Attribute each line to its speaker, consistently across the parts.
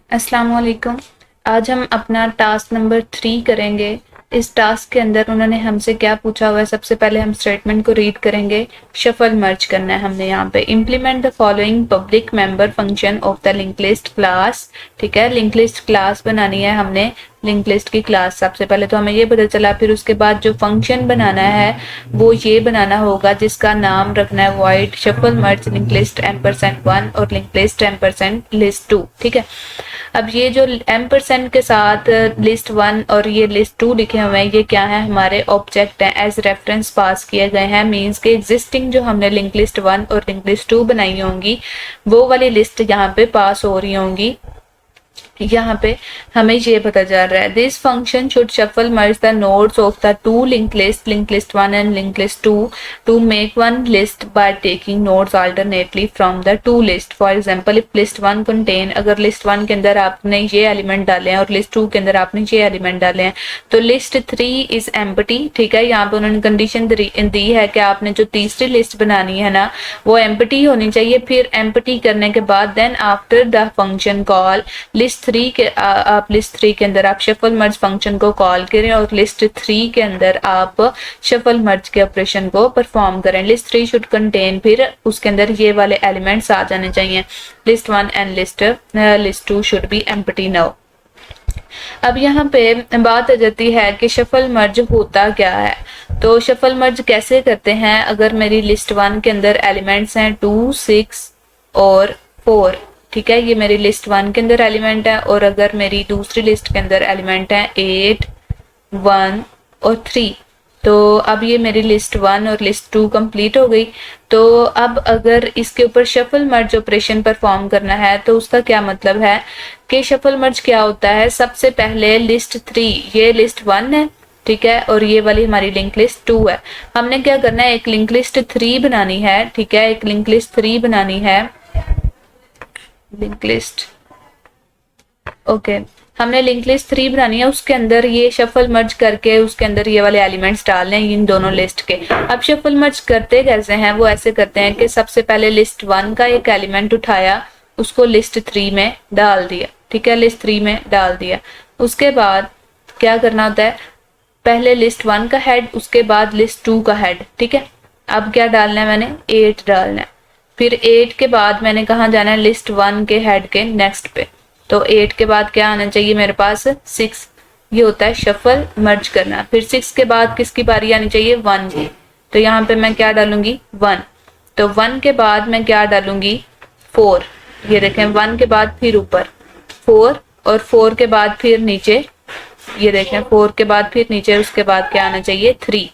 Speaker 1: अस्सलाम वालेकुम। आज हम अपना टास्क नंबर 3 करेंगे। इस टास्क के अंदर उन्होंने हमसे क्या पूछा हुआ है, सबसे पहले हम स्टेटमेंट को रीड करेंगे। शफल मर्ज करना है हमने यहाँ पे। Implement the following public member function of the link list class. ठीक है, लिंक लिस्ट क्लास बनानी है हमने। लिंक लिस्ट की क्लास सबसे पहले तो हमें ये पता चला, फिर उसके बाद जो फंक्शन बनाना है वो ये बनाना होगा जिसका नाम रखना है वॉइड शफल मर्ज लिंक लिस्ट m%1 और लिंक लिस्ट m%list2। ठीक है, अब ये जो m% के साथ लिस्ट 1 और ये लिस्ट 2 लिखे हुए हैं, ये क्या है, हमारे ऑब्जेक्ट हैं, एज रेफरेंस पास किए गए हैं। मींस के एग्जिस्टिंग जो हमने लिंक लिस्ट 1 और लिंक लिस्ट 2 बनाई होंगी वो वाली लिस्ट यहाँ पे पास हो रही होंगी। यहाँ पे हमें ये पता चल रहा है, this function should shuffle merge the nodes of the two link list 1 and link list 2 to make one list by taking nodes alternately from the two list. For example, if list 1 contain, अगर list 1 के अंदर आपने ये element डाले हैं और list 2 के अंदर आपने ये एलिमेंट डाले हैं, तो लिस्ट 3 इज एम्प्टी। ठीक है, यहाँ पे उन्होंने कंडीशन दी है कि आपने जो तीसरी लिस्ट बनानी है ना वो एम्प्टी होनी चाहिए। फिर एम्प्टी करने के बाद then after the function call list 3 के आप लिस्ट 3 के अंदर आप शफल मर्ज फंक्शन को कॉल करें और लिस्ट 3 के अंदर आप शफल मर्ज के ऑपरेशन को परफॉर्म करें। लिस्ट 3 शुड कंटेन, फिर उसके अंदर ये वाले एलिमेंट्स आ जाने चाहिए। List 1 and list 2 should be empty now. अब यहाँ पे बात आ जाती है कि शफल मर्ज होता क्या है। तो शफल मर्ज कैसे करते हैं, अगर मेरी लिस्ट 1 के अंदर एलिमेंट्स हैं 2, 6 और 4। ठीक है, ये मेरी लिस्ट 1 के अंदर एलिमेंट है, और अगर मेरी दूसरी लिस्ट के अंदर एलिमेंट है 8, 1 और 3, तो अब ये मेरी लिस्ट 1 और लिस्ट 2 कंप्लीट हो गई। तो अब अगर इसके ऊपर शफल मर्ज ऑपरेशन परफॉर्म करना है तो उसका क्या मतलब है कि शफल मर्ज क्या होता है, सबसे पहले लिस्ट 3, ये लिस्ट 1 है, ठीक है, और ये वाली हमारी लिंक लिस्ट 2 है। हमने क्या करना है, एक लिंक लिस्ट 3 बनानी है। ठीक है, एक लिंक लिस्ट 3 बनानी है, लिंक लिस्ट ओके हमने लिंक लिस्ट 3 बनानी है। उसके अंदर ये शफल मर्ज करके उसके अंदर ये वाले एलिमेंट्स डालने हैं इन दोनों लिस्ट के। अब शफल मर्ज करते कैसे हैं, वो ऐसे करते हैं कि सबसे पहले लिस्ट 1 का एक एलिमेंट उठाया, उसको लिस्ट 3 में डाल दिया। ठीक है, लिस्ट 3 में डाल दिया। उसके बाद क्या करना होता है, पहले लिस्ट 1 का हेड, उसके बाद लिस्ट 2 का हेड। ठीक है, अब क्या डालना है, मैंने 8 डालना है। फिर 8 के बाद मैंने कहाँ जाना है, लिस्ट 1 के हेड के नेक्स्ट पे। तो 8 के बाद क्या आना चाहिए मेरे पास, 6। ये होता है शफल मर्ज करना। फिर 6 के बाद किसकी बारी आनी चाहिए, 1 की। तो यहाँ पे मैं क्या डालूंगी, 1। तो 1 के बाद मैं क्या डालूंगी, 4। ये देखें, 1 के बाद फिर ऊपर 4, और 4 के बाद फिर नीचे, ये देखें 4 के बाद फिर नीचे, उसके बाद क्या आना चाहिए, 3।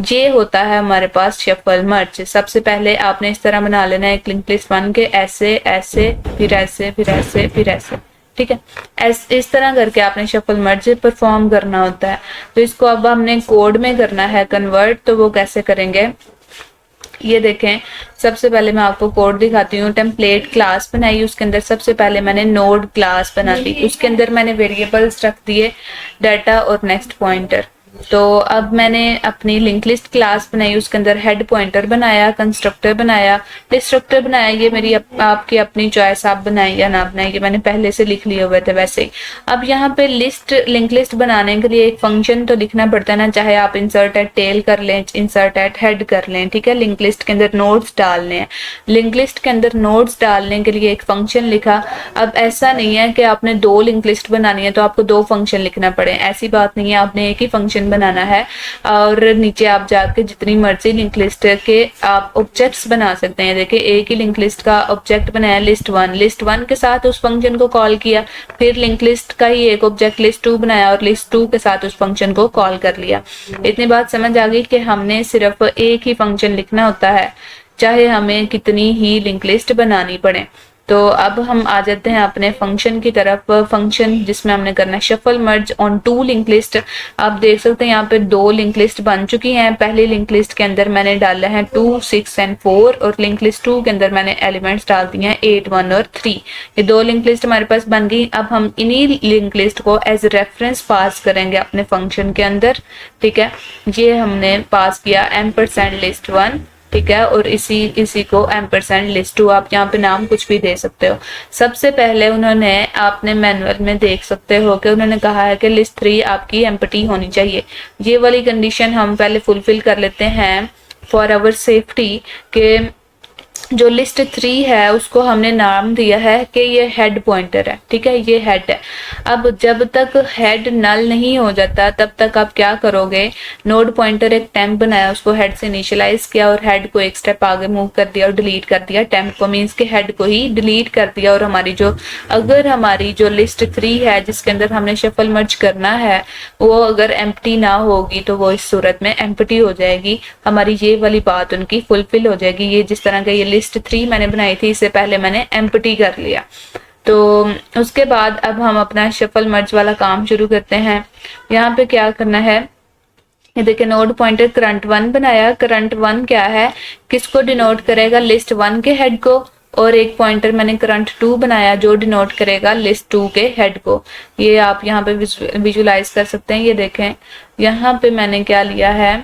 Speaker 1: ये होता है हमारे पास शफल मर्ज। सबसे पहले आपने इस तरह बना लेना है एक लिंक लिस्ट 1 के, ऐसे ऐसे फिर ऐसे फिर ऐसे फिर ऐसे। ठीक है, इस तरह करके आपने शफल मर्ज परफॉर्म करना होता है। तो इसको अब हमने कोड में करना है कन्वर्ट, तो वो कैसे करेंगे, ये देखें। सबसे पहले मैं आपको कोड दिखाती हूँ। टेम्पलेट क्लास बनाई, उसके अंदर सबसे पहले मैंने नोड क्लास बना दी, उसके अंदर मैंने वेरिएबल्स रख दिए, डाटा और नेक्स्ट पॉइंटर। तो अब मैंने अपनी लिंक लिस्ट क्लास बनाई, उसके अंदर हेड पॉइंटर बनाया, कंस्ट्रक्टर बनाया, डिस्ट्रक्टर बनाया। ये मेरी आपकी अपनी चॉइस, आप बनाए या ना बनाए, ये मैंने पहले से लिख लिए हुए थे वैसे ही। अब यहाँ पे लिंक लिस्ट बनाने के लिए एक फंक्शन तो लिखना पड़ता है ना, चाहे आप इंसर्ट एट टेल कर लें, इंसर्ट एट हेड कर लें। ठीक है, लिंक लिस्ट के अंदर नोड्स डालने हैं। लिंक लिस्ट के अंदर नोड्स डालने के लिए एक फंक्शन लिखा। अब ऐसा नहीं है कि आपने 2 लिंक लिस्ट बनानी है तो आपको 2 फंक्शन लिखना पड़े, ऐसी बात नहीं है। आपने एक ही फंक्शन बनाना है और नीचे आप जाके जितनी मर्जी लिंक लिस्ट के आप ऑब्जेक्ट्स बना सकते हैं। देखिए, एक ही लिंक लिस्ट का ऑब्जेक्ट बनाया लिस्ट 1, लिस्ट 1 के साथ उस फंक्शन को कॉल किया, फिर लिंक लिस्ट का ही एक ऑब्जेक्ट लिस्ट 2 बनाया और लिस्ट 2 के साथ उस फंक्शन को कॉल कर लिया। इतनी बात समझ आ गई कि हमने सिर्फ एक ही फंक्शन लिखना होता है, चाहे हमें कितनी ही लिंक लिस्ट बनानी पड़े। तो अब हम आ जाते हैं अपने फंक्शन की तरफ। फंक्शन जिसमें हमने करना है shuffle merge on 2 link list. आप देख सकते हैं यहाँ पे 2 लिंक लिस्ट बन चुकी हैं। पहली लिंक लिस्ट के अंदर मैंने डाला है 2, 6 एंड 4, और लिंक लिस्ट 2 के अंदर मैंने एलिमेंट्स डाल दिए हैं 8, 1 और 3। ये 2 लिंक लिस्ट हमारे पास बन गई। अब हम इन्हीं लिंक लिस्ट को एज रेफरेंस पास करेंगे अपने फंक्शन के अंदर। ठीक है, ये हमने पास किया m% list 1, ठीक है, और इसी को एम्परसेंड लिस्ट 2, आप यहाँ पे नाम कुछ भी दे सकते हो। सबसे पहले उन्होंने, आपने मैनुअल में देख सकते हो कि उन्होंने कहा है कि लिस्ट 3 आपकी एम्प्टी होनी चाहिए। ये वाली कंडीशन हम पहले फुलफिल कर लेते हैं फॉर आवर सेफ्टी, के जो लिस्ट 3 है उसको हमने नाम दिया है कि ये हेड पॉइंटर है, ठीक है, ये हेड है। अब जब तक हेड नल नहीं हो जाता तब तक आप क्या करोगे, नोड पॉइंटर एक टेम्प बनाया, उसको हेड से इनिशियलाइज किया और हेड को एक स्टेप आगे मूव कर दिया और डिलीट कर दिया। टेम्प को मीन्स के हेड को ही डिलीट कर दिया। और अगर हमारी जो लिस्ट 3 है जिसके अंदर हमने शफल मर्ज करना है वो अगर एम्प्टी ना होगी तो वो इस सूरत में एम्प्टी हो जाएगी। हमारी ये वाली बात उनकी फुलफिल हो जाएगी। ये जिस तरह का ये लिस्ट 3 मैंने बनाई थी, इससे पहले मैंने एम्प्टी कर लिया। तो उसके बाद अब हम अपना शफल मर्ज वाला काम शुरू करते हैं। यहाँ पे क्या करना है, ये देखिए नोड पॉइंटर करंट 1 बनाया। करंट 1 क्या है, किसको डिनोट करेगा, लिस्ट 1 के हेड को। और एक पॉइंटर मैंने करंट 2 बनाया जो डिनोट करेगा लिस्ट 2 के हेड को। ये आप यहाँ पे विजुलाइज कर सकते हैं। ये देखें यहाँ पे मैंने क्या लिया है,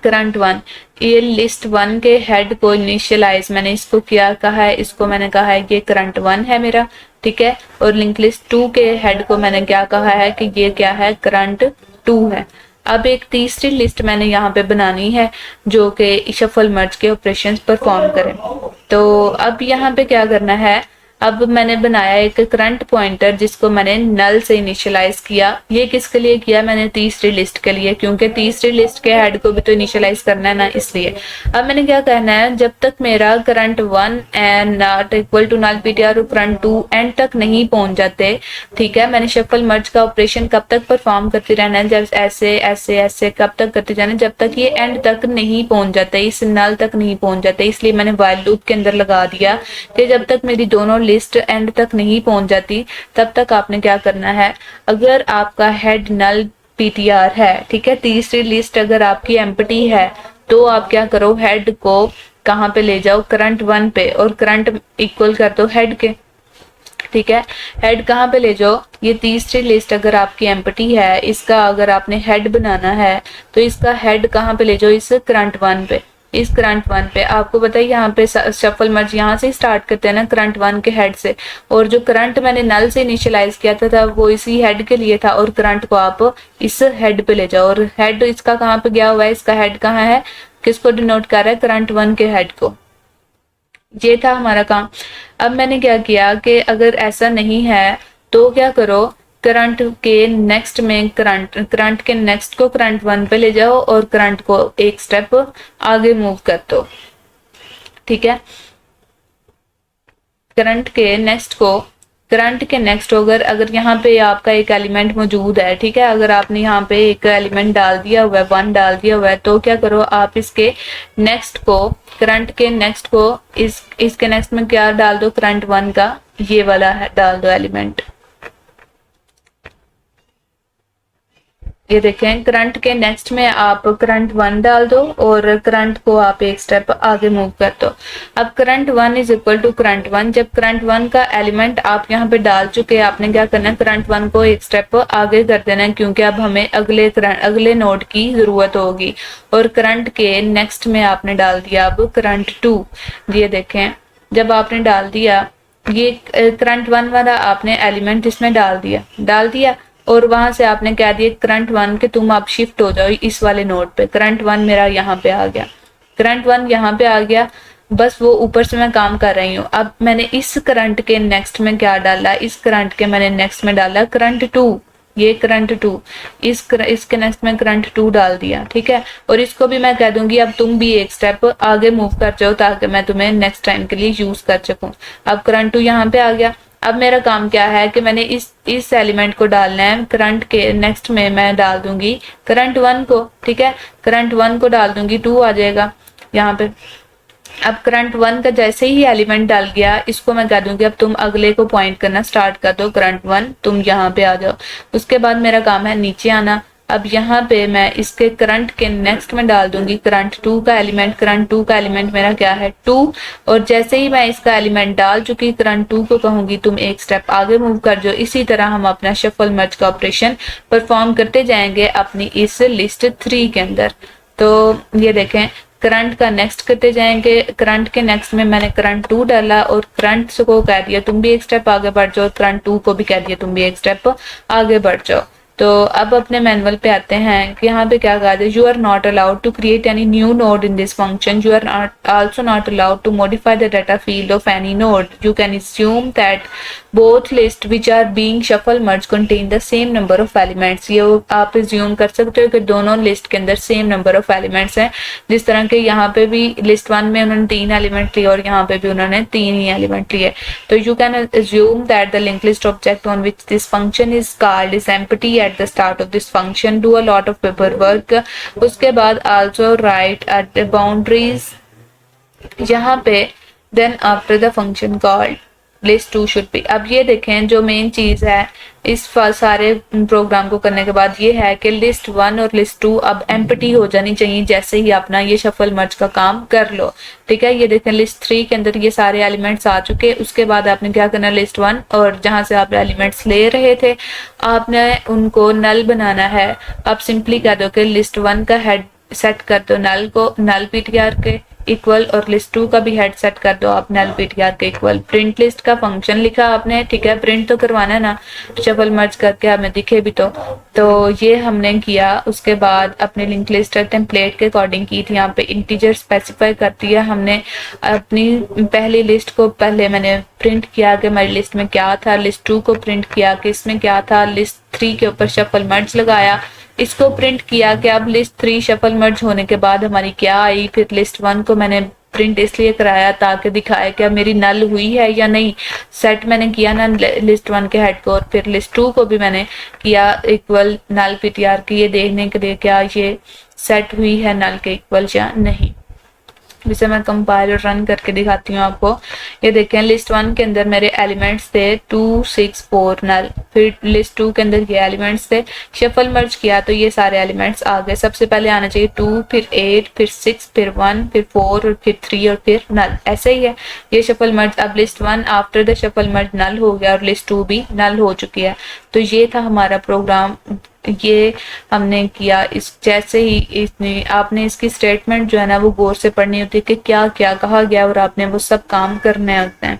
Speaker 1: करंट 1, ये लिस्ट 1 के हेड को इनिशियलाइज मैंने इसको क्या कहा है, इसको मैंने कहा है ये करंट 1 है मेरा, ठीक है। और लिंक लिस्ट 2 के हेड को मैंने क्या कहा है कि ये क्या है, करंट 2 है। अब एक तीसरी लिस्ट मैंने यहाँ पे बनानी है जो कि शफल मर्ज के ऑपरेशंस परफॉर्म करें। तो अब यहाँ पे क्या करना है, अब मैंने बनाया एक करंट पॉइंटर जिसको मैंने नल से इनिशियलाइज किया। ये किसके लिए किया मैंने, तीसरी लिस्ट के लिए, क्योंकि तीसरी लिस्ट के हेड को भी तो इनिशियलाइज करना है ना, इसलिए। अब मैंने क्या कहना है, जब तक मेरा current 1 and not equal to null PTR और करंट 2 एंड तक नहीं पहुंच जाते, ठीक है, मैंने शफल मर्ज का ऑपरेशन कब तक परफॉर्म करती रहना है, जब ऐसे ऐसे ऐसे कब तक करते जाना, जब तक ये एंड तक नहीं पहुंच जाते, इस नल तक नहीं पहुंच जाते। इसलिए मैंने व्हाइल लूप के अंदर लगा दिया कि जब तक मेरी दोनों लिस्ट एंड तक नहीं पहुंच जाती तब तक आपने क्या करना है, अगर आपका हेड नल पीटीआर है, ठीक है, तीसरी लिस्ट अगर आपकी एम्प्टी है तो आप क्या करो, हेड को कहां पे ले जाओ, करंट 1 पे, और करंट इक्वल कर दो हेड के, ठीक है। हेड कहाँ पे ले जाओ, ये तीसरी लिस्ट अगर आपकी एम्प्टी है, इसका अगर आपने हेड बनाना है तो इसका हेड कहाँ पे ले जाओ, इस करंट 1 पे, इस करंट 1 पे। आपको बताइए यहाँ पे शफल मर्ज यहाँ से स्टार्ट करते हैं ना, करंट 1 के हेड से, और जो करंट मैंने नल से इनिशियलाइज किया था वो इसी हेड के लिए था, और करंट को आप इस हेड पे ले जाओ। और हेड इसका कहाँ पे गया हुआ है, इसका हेड कहाँ है, किसको डिनोट कर रहा है, करंट 1 के हेड को। ये था हमारा काम। अब मैंने क्या किया कि अगर ऐसा नहीं है तो क्या करो, करंट के नेक्स्ट में करंट के नेक्स्ट को करंट 1 पे ले जाओ और करंट को एक स्टेप आगे मूव कर दो, ठीक है। करंट के नेक्स्ट अगर यहाँ पे आपका एक एलिमेंट मौजूद है, ठीक है, अगर आपने यहाँ पे एक एलिमेंट डाल दिया हुआ है, 1 डाल दिया हुआ है, तो क्या करो, आप इसके नेक्स्ट को, करंट के नेक्स्ट को इसके नेक्स्ट में क्या डाल दो, करंट 1 का ये वाला है डाल दो एलिमेंट। ये देखें करंट के नेक्स्ट में आप करंट 1 डाल दो और करंट को आप एक स्टेप आगे मूव कर दो। अब current 1 is equal to current 1, जब करंट 1 का एलिमेंट आप यहाँ पे डाल चुके हैं, आपने क्या करना है, करंट 1 को एक स्टेप आगे कर देना है, क्योंकि अब हमें अगले नोड की जरूरत होगी। और करंट के नेक्स्ट में आपने डाल दिया अब करंट 2। ये देखें जब आपने डाल दिया ये करंट 1 वाला आपने एलिमेंट इसमें डाल दिया और वहां से आपने कह दिया करंट 1 के तुम आप शिफ्ट हो जाओ इस वाले नोड पे। करंट 1 मेरा यहाँ पे आ गया, करंट 1 यहाँ पे आ गया, बस वो ऊपर से मैं काम कर रही हूँ। अब मैंने इस करंट के नेक्स्ट में क्या डाला, इस करंट के मैंने नेक्स्ट में डाला करंट 2, ये करंट 2, इसके नेक्स्ट में करंट 2 डाल दिया, ठीक है। और इसको भी मैं कह दूंगी अब तुम भी एक स्टेप आगे मूव कर जाओ ताकि मैं तुम्हें नेक्स्ट टाइम के लिए यूज कर सकूं। अब करंट 2 यहाँ पे आ गया। अब मेरा काम क्या है कि मैंने इस एलिमेंट को डालना है, करंट के नेक्स्ट में मैं डाल दूंगी करंट 1 को, ठीक है, करंट 1 को डाल दूंगी, 2 आ जाएगा यहाँ पे। अब करंट 1 का जैसे ही एलिमेंट डाल गया, इसको मैं कह दूंगी अब तुम अगले को पॉइंट करना स्टार्ट कर दो, करंट 1 तुम यहाँ पे आ जाओ। उसके बाद मेरा काम है नीचे आना। अब यहाँ पे मैं इसके करंट के नेक्स्ट में डाल दूंगी करंट 2 का एलिमेंट। करंट 2 का एलिमेंट मेरा क्या है 2, और जैसे ही मैं इसका एलिमेंट डाल चुकी करंट 2 को कहूंगी तुम एक स्टेप आगे मूव कर जाओ। इसी तरह हम अपना शफल मर्ज का ऑपरेशन परफॉर्म करते जाएंगे अपनी इस लिस्ट 3 के अंदर। तो ये देखें करंट का नेक्स्ट करते जाएंगे। करंट के नेक्स्ट में मैंने करंट 2 डाला और करंट को कह दिया तुम भी एक स्टेप आगे बढ़ जाओ, करंट 2 को भी कह दिया तुम भी एक स्टेप आगे बढ़ जाओ। तो अब अपने मैनुअल पे आते हैं कि यहाँ पे क्या कहा है, you are not allowed to create any new node in this function, you are also not allowed to modify the data field of any node, you can assume that both lists which are being shuffle merged contain the same number of elements। ये आप assume कर सकते हो कि दोनों list के अंदर same number of elements हैं, जिस तरह के यहाँ पे भी लिस्ट 1 में उन्होंने 3 एलिमेंट लिए और यहाँ पे भी उन्होंने 3 ही एलिमेंट लिए। तो you can assume that the linked list object on which this function is called is empty at the start of this function, do a lot of paperwork। उसके बाद also write at the boundaries यहाँ पे then after the function called list 2 should be। अब ये देखें जो main चीज है इस सारे प्रोग्राम को करने के बाद ये है कि लिस्ट 1 और लिस्ट 2 अब एम्प्टी हो जानी चाहिए जैसे ही अपना ये शफल मर्ज का काम कर लो। ठीक है, ये देखें लिस्ट 3 के अंदर ये सारे एलिमेंट्स आ चुके। उसके बाद आपने क्या करना, लिस्ट 1 और जहां से आप एलिमेंट्स ले रहे थे आपने उनको नल बनाना है। आप सिंपली कह दो कि लिस्ट 1 का हेड सेट कर दो नल को, नल ptr के इक्वल, और लिस्ट 2 का भी हेड सेट कर दो आप नल ptr के इक्वल। प्रिंट लिस्ट का फंक्शन लिखा आपने, ठीक है, प्रिंट तो करवाना है ना, शफल मर्ज करके हमें दिखे भी तो ये हमने किया। उसके बाद अपने लिंक लिस्ट टेम्पलेट के अकॉर्डिंग की थी, यहाँ पे इंटीजर स्पेसिफाई कर दिया हमने। अपनी पहली लिस्ट को पहले मैंने प्रिंट किया कि हमारी लिस्ट में क्या था, लिस्ट 2 को प्रिंट किया कि इसमें क्या था, लिस्ट 3 के ऊपर शफल मर्ज लगाया, इसको प्रिंट किया कि अब लिस्ट 3 शफल मर्ज होने के बाद हमारी क्या आई। फिर लिस्ट 1 को मैंने प्रिंट इसलिए कराया ताकि दिखाए कि अब मेरी नल हुई है या नहीं। सेट मैंने किया ना लिस्ट 1 के हेड को, और फिर लिस्ट 2 को भी मैंने किया इक्वल नल ptr की, ये देखने के लिए क्या ये सेट हुई है नल के इक्वल या नहीं। जिसे मैं कंपाइल और रन करके दिखाती हूँ आपको। ये देखें लिस्ट 1 के अंदर मेरे एलिमेंट्स थे 2 6 4 नल, फिर लिस्ट 2 के अंदर ये एलिमेंट्स थे, शफल मर्ज किया तो ये सारे एलिमेंट्स आ गए। सबसे पहले आना चाहिए 2, फिर 8, फिर 6, फिर 1, फिर 4 और फिर 3 और फिर नल। ऐसे ही है ये शफल मर्ज। अब लिस्ट 1 आफ्टर द शफल मर्ज नल हो गया और लिस्ट 2 भी नल हो चुकी है। तो ये था हमारा प्रोग्राम, ये हमने किया। इस जैसे ही इसने आपने इसकी स्टेटमेंट जो है ना वो गौर से पढ़नी होती है कि क्या क्या कहा गया और आपने वो सब काम करने होते हैं।